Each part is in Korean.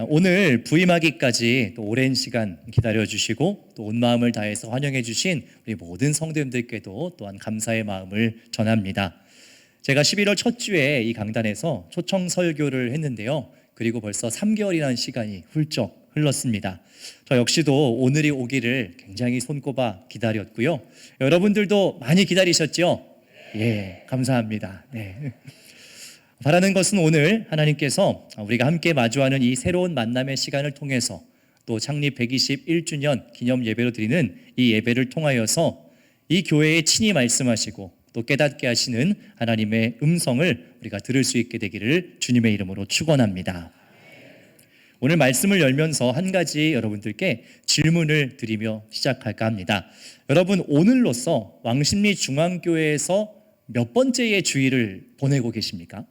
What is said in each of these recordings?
오늘 부임하기까지 또 오랜 시간 기다려주시고 또 온 마음을 다해서 환영해 주신 우리 모든 성도님들께도 또한 감사의 마음을 전합니다. 제가 11월 첫 주에 이 강단에서 초청 설교를 했는데요. 그리고 벌써 3개월이라는 시간이 훌쩍 흘렀습니다. 저 역시도 오늘이 오기를 굉장히 손꼽아 기다렸고요. 여러분들도 많이 기다리셨죠? 예, 감사합니다. 네. 바라는 것은 오늘 하나님께서 우리가 함께 마주하는 이 새로운 만남의 시간을 통해서 또 창립 121주년 기념 예배로 드리는 이 예배를 통하여서 이 교회에 친히 말씀하시고 또 깨닫게 하시는 하나님의 음성을 우리가 들을 수 있게 되기를 주님의 이름으로 축원합니다. 오늘 말씀을 열면서 한 가지 여러분들께 질문을 드리며 시작할까 합니다. 여러분, 오늘로써 왕십리 중앙교회에서 몇 번째의 주일을 보내고 계십니까?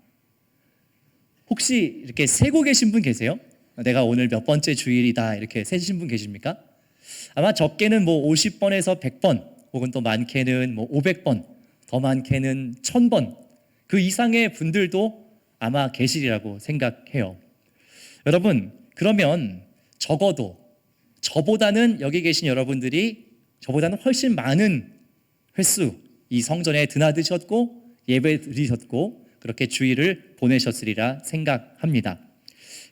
혹시 이렇게 세고 계신 분 계세요? 내가 오늘 몇 번째 주일이다 이렇게 세신 분 계십니까? 아마 적게는 50번에서 100번 혹은 또 많게는 500번, 더 많게는 1000번 그 이상의 분들도 아마 계시리라고 생각해요. 여러분, 그러면 적어도 저보다는 여기 계신 여러분들이 저보다는 훨씬 많은 횟수 이 성전에 드나드셨고 예배 드리셨고 그렇게 주일을 보내셨으리라 생각합니다.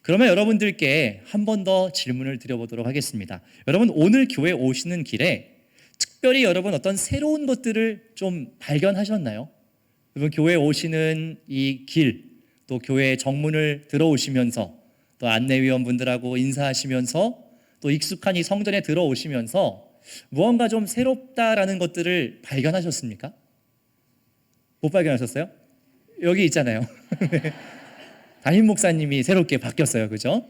그러면 여러분들께 한 번 더 질문을 드려보도록 하겠습니다. 여러분, 오늘 교회 오시는 길에 특별히 여러분 어떤 새로운 것들을 좀 발견하셨나요? 여러분, 교회 오시는 이 길, 또 교회 정문을 들어오시면서 또 안내위원분들하고 인사하시면서 또 익숙한 이 성전에 들어오시면서 무언가 좀 새롭다라는 것들을 발견하셨습니까? 못 발견하셨어요? 여기 있잖아요. 담임 목사님이 새롭게 바뀌었어요. 그죠?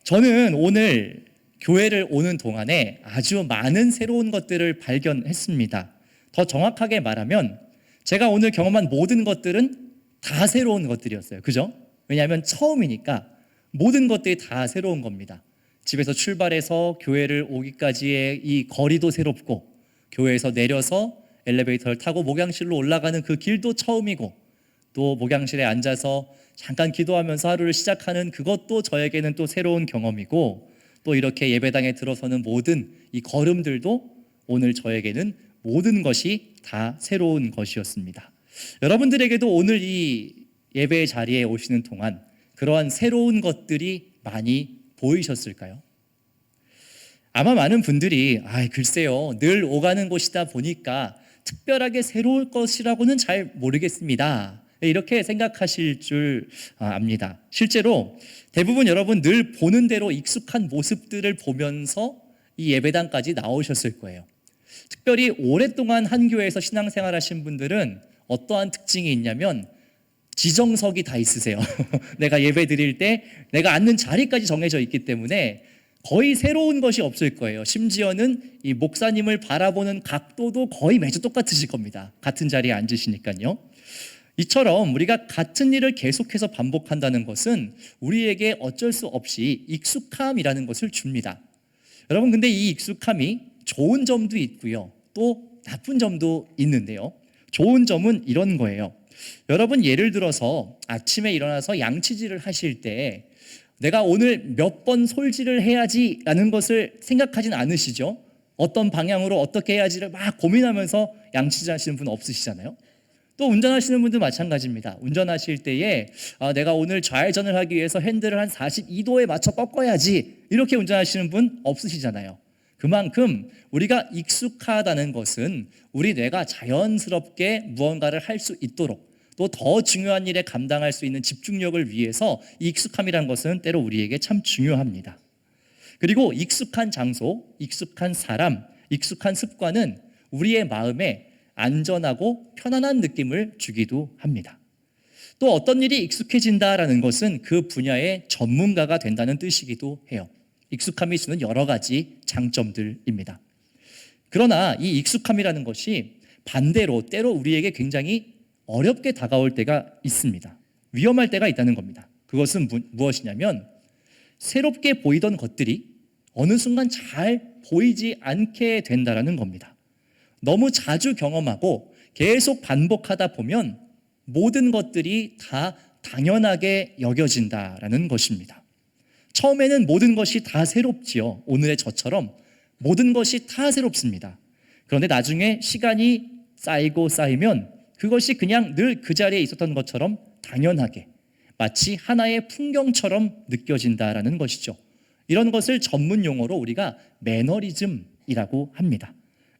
저는 오늘 교회를 오는 동안에 아주 많은 새로운 것들을 발견했습니다. 더 정확하게 말하면 제가 오늘 경험한 모든 것들은 다 새로운 것들이었어요. 그죠? 왜냐하면 처음이니까 모든 것들이 다 새로운 겁니다. 집에서 출발해서 교회를 오기까지의 이 거리도 새롭고 교회에서 내려서 엘리베이터를 타고 목양실로 올라가는 그 길도 처음이고 또 목양실에 앉아서 잠깐 기도하면서 하루를 시작하는 그것도 저에게는 또 새로운 경험이고 또 이렇게 예배당에 들어서는 모든 이 걸음들도 오늘 저에게는 모든 것이 다 새로운 것이었습니다. 여러분들에게도 오늘 이 예배 자리에 오시는 동안 그러한 새로운 것들이 많이 보이셨을까요? 아마 많은 분들이 글쎄요, 늘 오가는 곳이다 보니까 특별하게 새로울 것이라고는 잘 모르겠습니다, 이렇게 생각하실 줄 압니다. 실제로 대부분 여러분 늘 보는 대로 익숙한 모습들을 보면서 이 예배당까지 나오셨을 거예요. 특별히 오랫동안 한 교회에서 신앙생활 하신 분들은 어떠한 특징이 있냐면 지정석이 다 있으세요. 내가 예배 드릴 때 내가 앉는 자리까지 정해져 있기 때문에 거의 새로운 것이 없을 거예요. 심지어는 이 목사님을 바라보는 각도도 거의 매주 똑같으실 겁니다. 같은 자리에 앉으시니까요. 이처럼 우리가 같은 일을 계속해서 반복한다는 것은 우리에게 어쩔 수 없이 익숙함이라는 것을 줍니다. 여러분, 근데 이 익숙함이 좋은 점도 있고요, 또 나쁜 점도 있는데요. 좋은 점은 이런 거예요. 여러분, 예를 들어서 아침에 일어나서 양치질을 하실 때 내가 오늘 몇 번 솔질을 해야지 라는 것을 생각하진 않으시죠? 어떤 방향으로 어떻게 해야지를 막 고민하면서 양치질 하시는 분 없으시잖아요. 또 운전하시는 분도 마찬가지입니다. 운전하실 때에 내가 오늘 좌회전을 하기 위해서 핸들을 한 42도에 맞춰 꺾어야지 이렇게 운전하시는 분 없으시잖아요. 그만큼 우리가 익숙하다는 것은 우리 뇌가 자연스럽게 무언가를 할 수 있도록 또 더 중요한 일에 감당할 수 있는 집중력을 위해서 이 익숙함이라는 것은 때로 우리에게 참 중요합니다. 그리고 익숙한 장소, 익숙한 사람, 익숙한 습관은 우리의 마음에 안전하고 편안한 느낌을 주기도 합니다. 또 어떤 일이 익숙해진다라는 것은 그 분야의 전문가가 된다는 뜻이기도 해요. 익숙함이 주는 여러 가지 장점들입니다. 그러나 이 익숙함이라는 것이 반대로 때로 우리에게 굉장히 어렵게 다가올 때가 있습니다. 위험할 때가 있다는 겁니다. 그것은 무엇이냐면 새롭게 보이던 것들이 어느 순간 잘 보이지 않게 된다는 겁니다. 너무 자주 경험하고 계속 반복하다 보면 모든 것들이 다 당연하게 여겨진다라는 것입니다. 처음에는 모든 것이 다 새롭지요. 오늘의 저처럼 모든 것이 다 새롭습니다. 그런데 나중에 시간이 쌓이고 쌓이면 그것이 그냥 늘 그 자리에 있었던 것처럼 당연하게 마치 하나의 풍경처럼 느껴진다라는 것이죠. 이런 것을 전문 용어로 우리가 매너리즘이라고 합니다.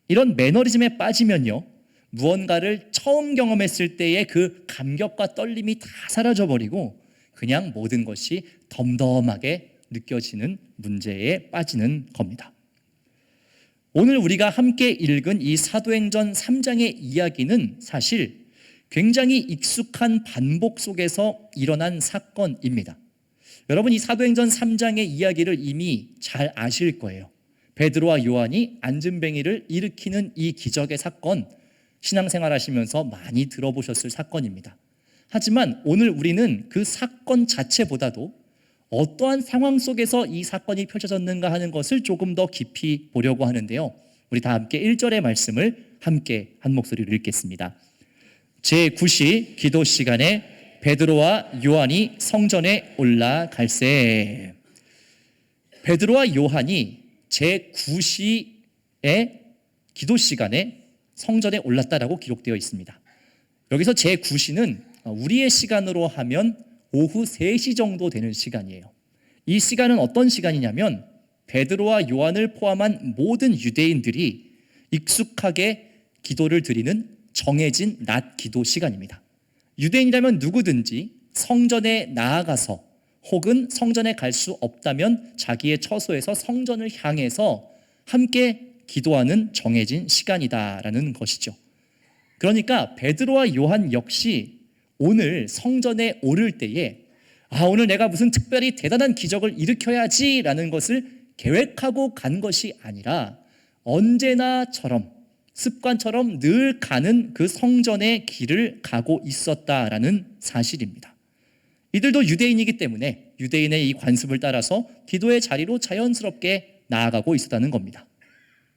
이런 매너리즘에 빠지면요, 무언가를 처음 경험했을 때의 그 감격과 떨림이 다 사라져버리고 그냥 모든 것이 덤덤하게 느껴지는 문제에 빠지는 겁니다. 오늘 우리가 함께 읽은 이 사도행전 3장의 이야기는 사실 굉장히 익숙한 반복 속에서 일어난 사건입니다. 여러분, 이 사도행전 3장의 이야기를 이미 잘 아실 거예요. 베드로와 요한이 안진뱅이를 일으키는 이 기적의 사건, 신앙생활 하시면서 많이 들어보셨을 사건입니다. 하지만 오늘 우리는 그 사건 자체보다도 어떠한 상황 속에서 이 사건이 펼쳐졌는가 하는 것을 조금 더 깊이 보려고 하는데요. 우리 다 함께 1절의 말씀을 함께 한 목소리로 읽겠습니다. 제9시 기도 시간에 베드로와 요한이 성전에 올라갈새. 베드로와 요한이 제9시의 기도 시간에 성전에 올랐다라고 기록되어 있습니다. 여기서 제9시는 우리의 시간으로 하면 오후 3시 정도 되는 시간이에요. 이 시간은 어떤 시간이냐면 베드로와 요한을 포함한 모든 유대인들이 익숙하게 기도를 드리는 정해진 낮 기도 시간입니다. 유대인이라면 누구든지 성전에 나아가서 혹은 성전에 갈 수 없다면 자기의 처소에서 성전을 향해서 함께 기도하는 정해진 시간이다라는 것이죠. 그러니까 베드로와 요한 역시 오늘 성전에 오를 때에 오늘 내가 무슨 특별히 대단한 기적을 일으켜야지라는 것을 계획하고 간 것이 아니라 언제나처럼 습관처럼 늘 가는 그 성전의 길을 가고 있었다라는 사실입니다. 이들도 유대인이기 때문에 유대인의 이 관습을 따라서 기도의 자리로 자연스럽게 나아가고 있었다는 겁니다.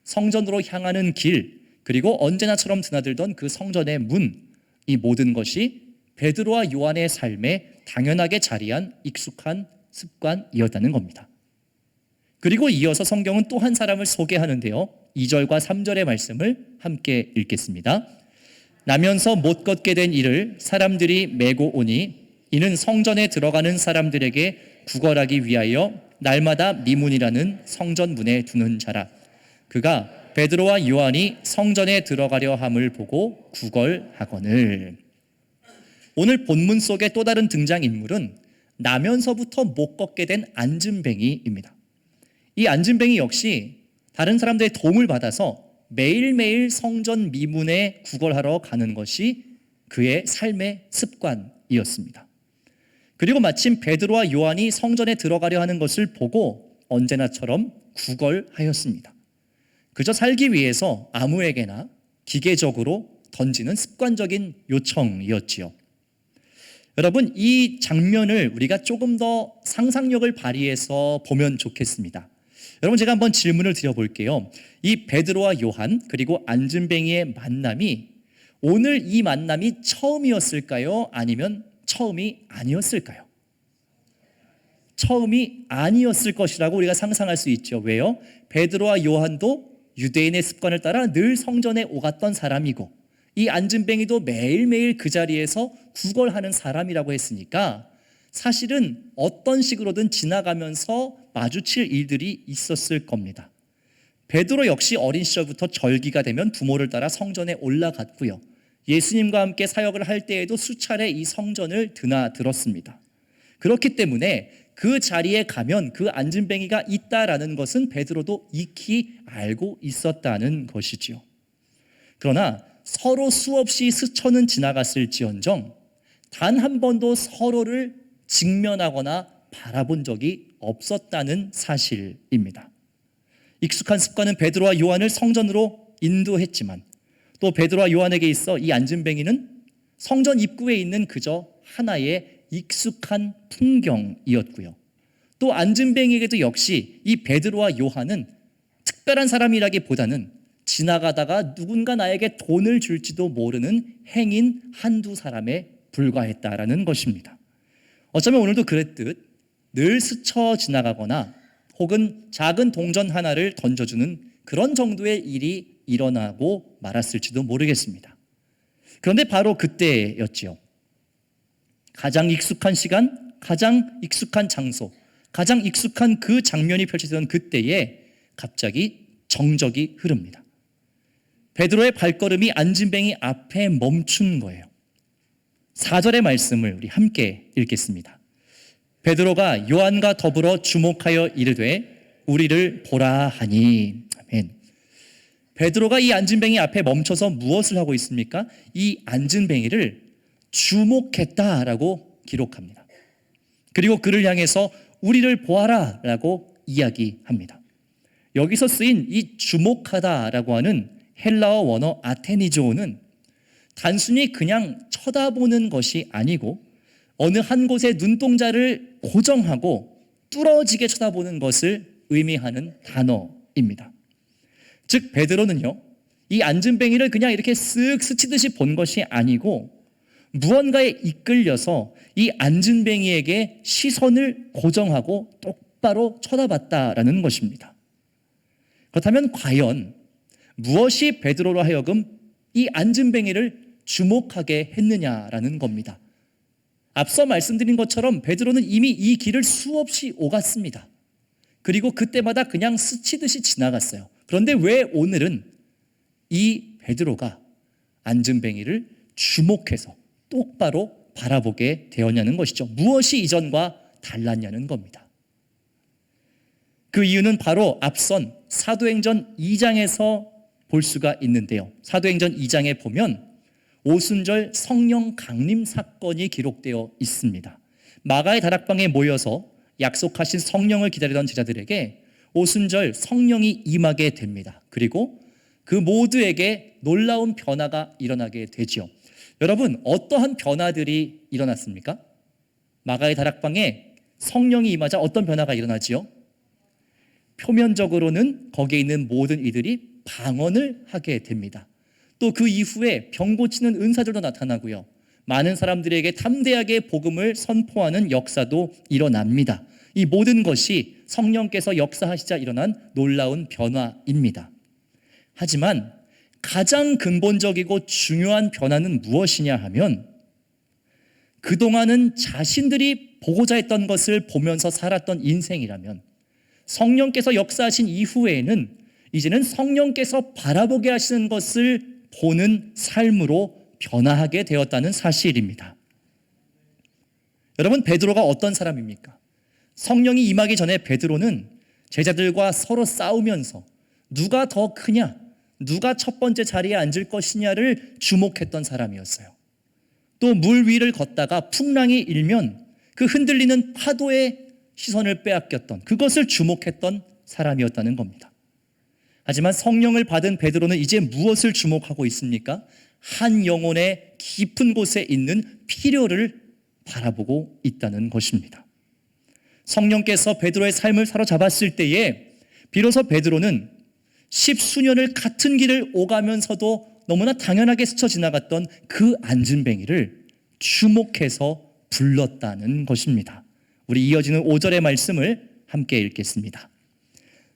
성전으로 향하는 길, 그리고 언제나처럼 드나들던 그 성전의 문, 이 모든 것이 베드로와 요한의 삶에 당연하게 자리한 익숙한 습관이었다는 겁니다. 그리고 이어서 성경은 또 한 사람을 소개하는데요. 2절과 3절의 말씀을 함께 읽겠습니다. 나면서 못 걷게 된 이를 사람들이 메고 오니 이는 성전에 들어가는 사람들에게 구걸하기 위하여 날마다 미문이라는 성전 문에 두는 자라. 그가 베드로와 요한이 성전에 들어가려 함을 보고 구걸하거늘. 오늘 본문 속의 또 다른 등장인물은 나면서부터 못 걷게 된 안진뱅이입니다. 이 안진뱅이 역시 다른 사람들의 도움을 받아서 매일매일 성전 미문에 구걸하러 가는 것이 그의 삶의 습관이었습니다. 그리고 마침 베드로와 요한이 성전에 들어가려 하는 것을 보고 언제나처럼 구걸하였습니다. 그저 살기 위해서 아무에게나 기계적으로 던지는 습관적인 요청이었지요. 여러분, 이 장면을 우리가 조금 더 상상력을 발휘해서 보면 좋겠습니다. 여러분, 제가 한번 질문을 드려볼게요. 이 베드로와 요한 그리고 안진뱅이의 만남이 오늘 이 만남이 처음이었을까요? 아니면 처음이 아니었을까요? 처음이 아니었을 것이라고 우리가 상상할 수 있죠. 왜요? 베드로와 요한도 유대인의 습관을 따라 늘 성전에 오갔던 사람이고 이 안진뱅이도 매일매일 그 자리에서 구걸하는 사람이라고 했으니까 사실은 어떤 식으로든 지나가면서 마주칠 일들이 있었을 겁니다. 베드로 역시 어린 시절부터 절기가 되면 부모를 따라 성전에 올라갔고요. 예수님과 함께 사역을 할 때에도 수차례 이 성전을 드나들었습니다. 그렇기 때문에 그 자리에 가면 그 안진뱅이가 있다라는 것은 베드로도 익히 알고 있었다는 것이지요. 그러나 서로 수없이 스쳐는 지나갔을지언정 단 한 번도 서로를 직면하거나 바라본 적이 없었다는 사실입니다. 익숙한 습관은 베드로와 요한을 성전으로 인도했지만 또 베드로와 요한에게 있어 이 안진뱅이는 성전 입구에 있는 그저 하나의 익숙한 풍경이었고요. 또 안진뱅이에게도 역시 이 베드로와 요한은 특별한 사람이라기보다는 지나가다가 누군가 나에게 돈을 줄지도 모르는 행인 한두 사람에 불과했다라는 것입니다. 어쩌면 오늘도 그랬듯 늘 스쳐 지나가거나 혹은 작은 동전 하나를 던져주는 그런 정도의 일이 일어나고 말았을지도 모르겠습니다. 그런데 바로 그때였지요. 가장 익숙한 시간, 가장 익숙한 장소, 가장 익숙한 그 장면이 펼쳐지던 그때에 갑자기 정적이 흐릅니다. 베드로의 발걸음이 안진뱅이 앞에 멈춘 거예요. 4절의 말씀을 우리 함께 읽겠습니다. 베드로가 요한과 더불어 주목하여 이르되 우리를 보라 하니. 아멘. 베드로가 이 안진뱅이 앞에 멈춰서 무엇을 하고 있습니까? 이 안진뱅이를 주목했다라고 기록합니다. 그리고 그를 향해서 우리를 보아라 라고 이야기합니다. 여기서 쓰인 이 주목하다라고 하는 헬라어 원어 아테니조는 단순히 그냥 쳐다보는 것이 아니고 어느 한 곳에 눈동자를 고정하고 뚫어지게 쳐다보는 것을 의미하는 단어입니다. 즉 베드로는요, 이 안진뱅이를 그냥 이렇게 쓱 스치듯이 본 것이 아니고 무언가에 이끌려서 이 안진뱅이에게 시선을 고정하고 똑바로 쳐다봤다라는 것입니다. 그렇다면 과연 무엇이 베드로로 하여금 이 안진뱅이를 주목하게 했느냐라는 겁니다. 앞서 말씀드린 것처럼 베드로는 이미 이 길을 수없이 오갔습니다. 그리고 그때마다 그냥 스치듯이 지나갔어요. 그런데 왜 오늘은 이 베드로가 안진뱅이를 주목해서 똑바로 바라보게 되었냐는 것이죠. 무엇이 이전과 달랐냐는 겁니다. 그 이유는 바로 앞선 사도행전 2장에서 볼 수가 있는데요. 사도행전 2장에 보면 오순절 성령 강림 사건이 기록되어 있습니다. 마가의 다락방에 모여서 약속하신 성령을 기다리던 제자들에게 오순절 성령이 임하게 됩니다. 그리고 그 모두에게 놀라운 변화가 일어나게 되죠. 여러분, 어떠한 변화들이 일어났습니까? 마가의 다락방에 성령이 임하자 어떤 변화가 일어나지요? 표면적으로는 거기에 있는 모든 이들이 방언을 하게 됩니다. 또 그 이후에 병 고치는 은사들도 나타나고요. 많은 사람들에게 담대하게 복음을 선포하는 역사도 일어납니다. 이 모든 것이 성령께서 역사하시자 일어난 놀라운 변화입니다. 하지만 가장 근본적이고 중요한 변화는 무엇이냐 하면 그동안은 자신들이 보고자 했던 것을 보면서 살았던 인생이라면 성령께서 역사하신 이후에는 이제는 성령께서 바라보게 하시는 것을 보는 삶으로 변화하게 되었다는 사실입니다. 여러분, 베드로가 어떤 사람입니까? 성령이 임하기 전에 베드로는 제자들과 서로 싸우면서 누가 더 크냐, 누가 첫 번째 자리에 앉을 것이냐를 주목했던 사람이었어요. 또 물 위를 걷다가 풍랑이 일면 그 흔들리는 파도에 시선을 빼앗겼던, 그것을 주목했던 사람이었다는 겁니다. 하지만 성령을 받은 베드로는 이제 무엇을 주목하고 있습니까? 한 영혼의 깊은 곳에 있는 필요를 바라보고 있다는 것입니다. 성령께서 베드로의 삶을 사로잡았을 때에 비로소 베드로는 십수년을 같은 길을 오가면서도 너무나 당연하게 스쳐 지나갔던 그 안진뱅이를 주목해서 불렀다는 것입니다. 우리 이어지는 5절의 말씀을 함께 읽겠습니다.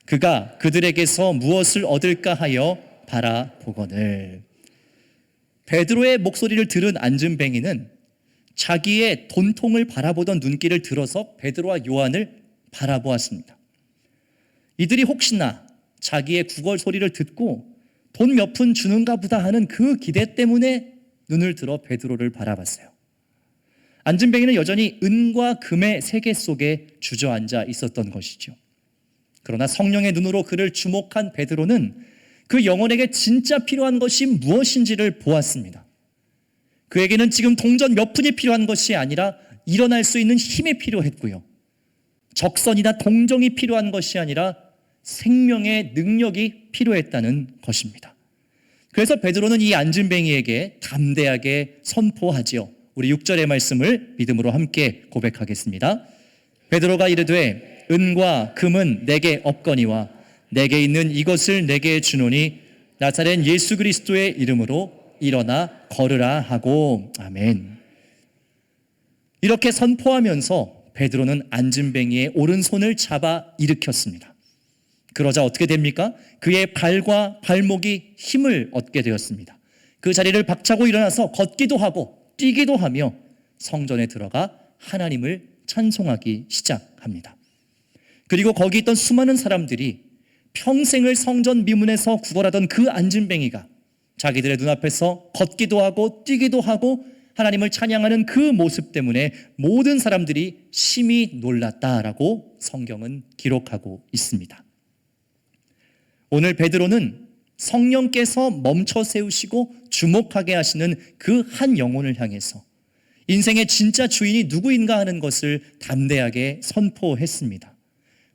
그가 그들에게서 무엇을 얻을까 하여 바라보거늘. 베드로의 목소리를 들은 안진뱅이는 자기의 돈통을 바라보던 눈길을 들어서 베드로와 요한을 바라보았습니다. 이들이 혹시나 자기의 구걸 소리를 듣고 돈 몇 푼 주는가 보다 하는 그 기대 때문에 눈을 들어 베드로를 바라봤어요. 안진뱅이는 여전히 은과 금의 세계 속에 주저앉아 있었던 것이죠. 그러나 성령의 눈으로 그를 주목한 베드로는 그 영혼에게 진짜 필요한 것이 무엇인지를 보았습니다. 그에게는 지금 동전 몇 푼이 필요한 것이 아니라 일어날 수 있는 힘이 필요했고요. 적선이나 동정이 필요한 것이 아니라 생명의 능력이 필요했다는 것입니다. 그래서 베드로는 이 안진뱅이에게 담대하게 선포하지요. 우리 6절의 말씀을 믿음으로 함께 고백하겠습니다. 베드로가 이르되 은과 금은 내게 없거니와 내게 있는 이것을 내게 주노니 나사렛 예수 그리스도의 이름으로 일어나 걸으라 하고. 아멘. 이렇게 선포하면서 베드로는 안진뱅이의 오른손을 잡아 일으켰습니다. 그러자 어떻게 됩니까? 그의 발과 발목이 힘을 얻게 되었습니다. 그 자리를 박차고 일어나서 걷기도 하고 뛰기도 하며 성전에 들어가 하나님을 찬송하기 시작합니다. 그리고 거기 있던 수많은 사람들이 평생을 성전 미문에서 구걸하던 그 안진뱅이가 자기들의 눈앞에서 걷기도 하고 뛰기도 하고 하나님을 찬양하는 그 모습 때문에 모든 사람들이 심히 놀랐다라고 성경은 기록하고 있습니다. 오늘 베드로는 성령께서 멈춰 세우시고 주목하게 하시는 그 한 영혼을 향해서 인생의 진짜 주인이 누구인가 하는 것을 담대하게 선포했습니다.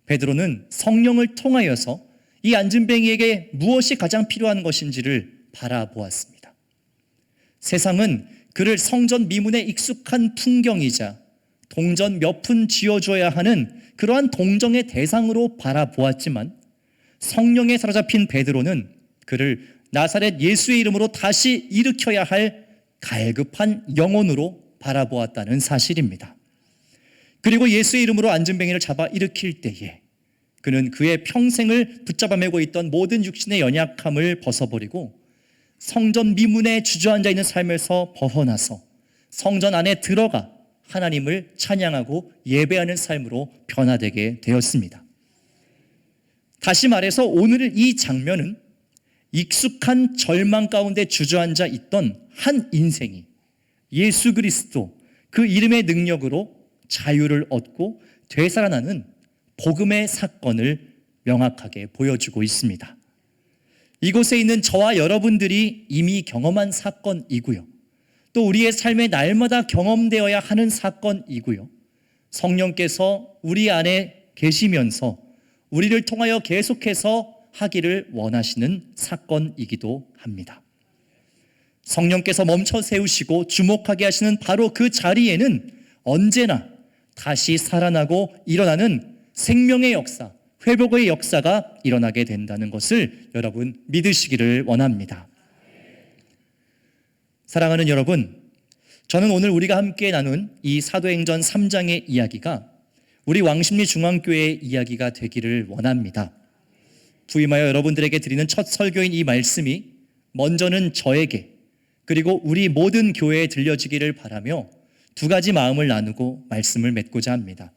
베드로는 성령을 통하여서 이 안진뱅이에게 무엇이 가장 필요한 것인지를 바라보았습니다. 세상은 그를 성전 미문에 익숙한 풍경이자 동전 몇 푼 쥐어줘야 하는 그러한 동정의 대상으로 바라보았지만 성령에 사로잡힌 베드로는 그를 나사렛 예수의 이름으로 다시 일으켜야 할 갈급한 영혼으로 바라보았다는 사실입니다. 그리고 예수의 이름으로 안진뱅이를 잡아 일으킬 때에 그는 그의 평생을 붙잡아 매고 있던 모든 육신의 연약함을 벗어버리고 성전 미문에 주저앉아 있는 삶에서 벗어나서 성전 안에 들어가 하나님을 찬양하고 예배하는 삶으로 변화되게 되었습니다. 다시 말해서 오늘 이 장면은 익숙한 절망 가운데 주저앉아 있던 한 인생이 예수 그리스도 그 이름의 능력으로 자유를 얻고 되살아나는 복음의 사건을 명확하게 보여주고 있습니다. 이곳에 있는 저와 여러분들이 이미 경험한 사건이고요. 또 우리의 삶에 날마다 경험되어야 하는 사건이고요. 성령께서 우리 안에 계시면서 우리를 통하여 계속해서 하기를 원하시는 사건이기도 합니다. 성령께서 멈춰 세우시고 주목하게 하시는 바로 그 자리에는 언제나 다시 살아나고 일어나는 생명의 역사, 회복의 역사가 일어나게 된다는 것을 여러분 믿으시기를 원합니다. 사랑하는 여러분, 저는 오늘 우리가 함께 나눈 이 사도행전 3장의 이야기가 우리 왕십리 중앙교회의 이야기가 되기를 원합니다. 부임하여 여러분들에게 드리는 첫 설교인 이 말씀이 먼저는 저에게 그리고 우리 모든 교회에 들려지기를 바라며 두 가지 마음을 나누고 말씀을 맺고자 합니다.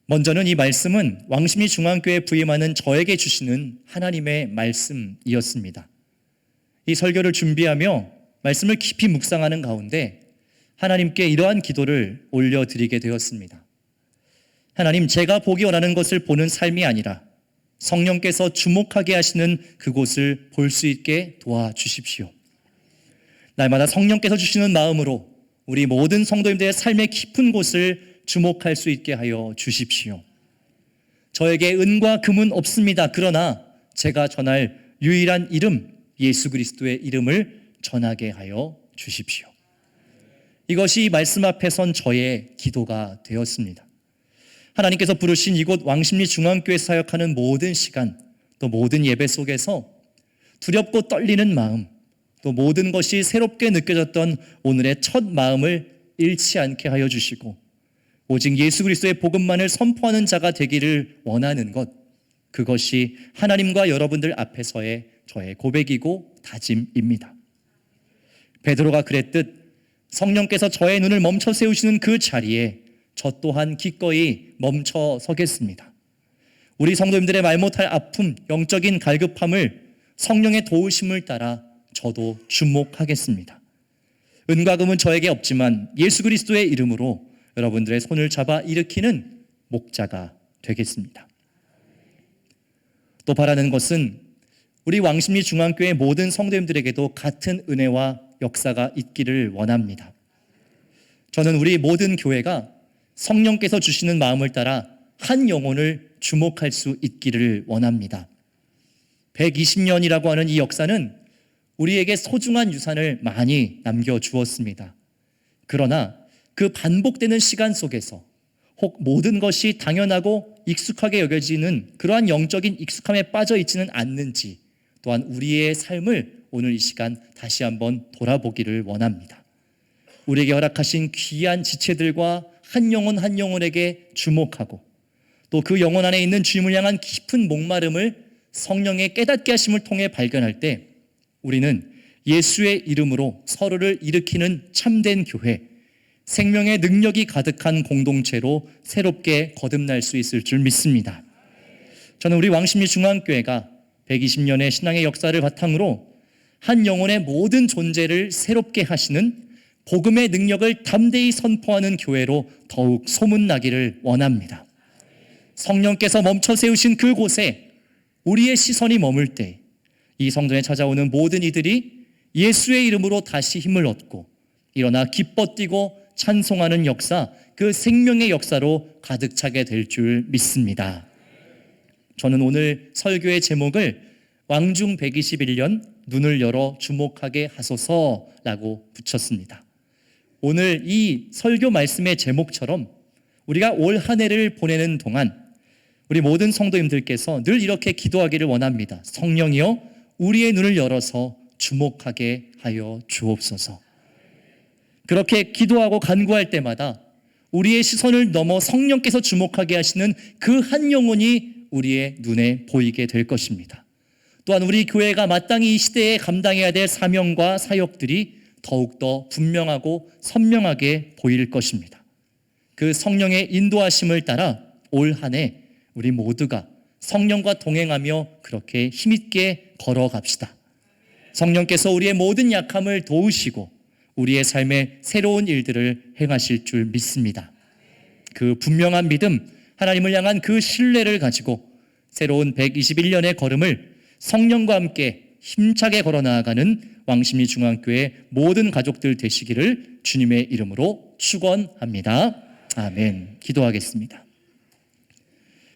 먼저는 이 말씀은 왕십리 중앙교회에 부임하는 저에게 주시는 하나님의 말씀이었습니다. 이 설교를 준비하며 말씀을 깊이 묵상하는 가운데 하나님께 이러한 기도를 올려드리게 되었습니다. 하나님, 제가 보기 원하는 것을 보는 삶이 아니라 성령께서 주목하게 하시는 그곳을 볼 수 있게 도와주십시오. 날마다 성령께서 주시는 마음으로 우리 모든 성도님들의 삶의 깊은 곳을 주목할 수 있게 하여 주십시오. 저에게 은과 금은 없습니다. 그러나 제가 전할 유일한 이름, 예수 그리스도의 이름을 전하게 하여 주십시오. 이것이 말씀 앞에 선 저의 기도가 되었습니다. 하나님께서 부르신 이곳 왕십리 중앙교회 사역하는 모든 시간, 또 모든 예배 속에서 두렵고 떨리는 마음, 또 모든 것이 새롭게 느껴졌던 오늘의 첫 마음을 잃지 않게 하여 주시고 오직 예수 그리스도의 복음만을 선포하는 자가 되기를 원하는 것, 그것이 하나님과 여러분들 앞에서의 저의 고백이고 다짐입니다. 베드로가 그랬듯 성령께서 저의 눈을 멈춰 세우시는 그 자리에 저 또한 기꺼이 멈춰 서겠습니다. 우리 성도님들의 말 못할 아픔, 영적인 갈급함을 성령의 도우심을 따라 저도 주목하겠습니다. 은과 금은 저에게 없지만 예수 그리스도의 이름으로 여러분들의 손을 잡아 일으키는 목자가 되겠습니다. 또 바라는 것은 우리 왕십리 중앙교회 모든 성도님들에게도 같은 은혜와 역사가 있기를 원합니다. 저는 우리 모든 교회가 성령께서 주시는 마음을 따라 한 영혼을 주목할 수 있기를 원합니다. 120년이라고 하는 이 역사는 우리에게 소중한 유산을 많이 남겨주었습니다. 그러나 그 반복되는 시간 속에서 혹 모든 것이 당연하고 익숙하게 여겨지는 그러한 영적인 익숙함에 빠져 있지는 않는지 또한 우리의 삶을 오늘 이 시간 다시 한번 돌아보기를 원합니다. 우리에게 허락하신 귀한 지체들과 한 영혼 한 영혼에게 주목하고 또 그 영혼 안에 있는 주님을 향한 깊은 목마름을 성령의 깨닫게 하심을 통해 발견할 때 우리는 예수의 이름으로 서로를 일으키는 참된 교회, 생명의 능력이 가득한 공동체로 새롭게 거듭날 수 있을 줄 믿습니다. 저는 우리 왕십리 중앙교회가 120년의 신앙의 역사를 바탕으로 한 영혼의 모든 존재를 새롭게 하시는 복음의 능력을 담대히 선포하는 교회로 더욱 소문나기를 원합니다. 성령께서 멈춰 세우신 그곳에 우리의 시선이 머물 때 이 성전에 찾아오는 모든 이들이 예수의 이름으로 다시 힘을 얻고 일어나 기뻐 뛰고 찬송하는 역사, 그 생명의 역사로 가득 차게 될 줄 믿습니다. 저는 오늘 설교의 제목을 왕중 121년 눈을 열어 주목하게 하소서라고 붙였습니다. 오늘 이 설교 말씀의 제목처럼 우리가 올 한 해를 보내는 동안 우리 모든 성도님들께서 늘 이렇게 기도하기를 원합니다. 성령이여 우리의 눈을 열어서 주목하게 하여 주옵소서. 그렇게 기도하고 간구할 때마다 우리의 시선을 넘어 성령께서 주목하게 하시는 그 한 영혼이 우리의 눈에 보이게 될 것입니다. 또한 우리 교회가 마땅히 이 시대에 감당해야 될 사명과 사역들이 더욱더 분명하고 선명하게 보일 것입니다. 그 성령의 인도하심을 따라 올 한 해 우리 모두가 성령과 동행하며 그렇게 힘있게 걸어갑시다. 성령께서 우리의 모든 약함을 도우시고 우리의 삶에 새로운 일들을 행하실 줄 믿습니다. 그 분명한 믿음, 하나님을 향한 그 신뢰를 가지고 새로운 121년의 걸음을 성령과 함께 힘차게 걸어나가는 왕십리 중앙교회 모든 가족들 되시기를 주님의 이름으로 축원합니다. 아멘. 기도하겠습니다.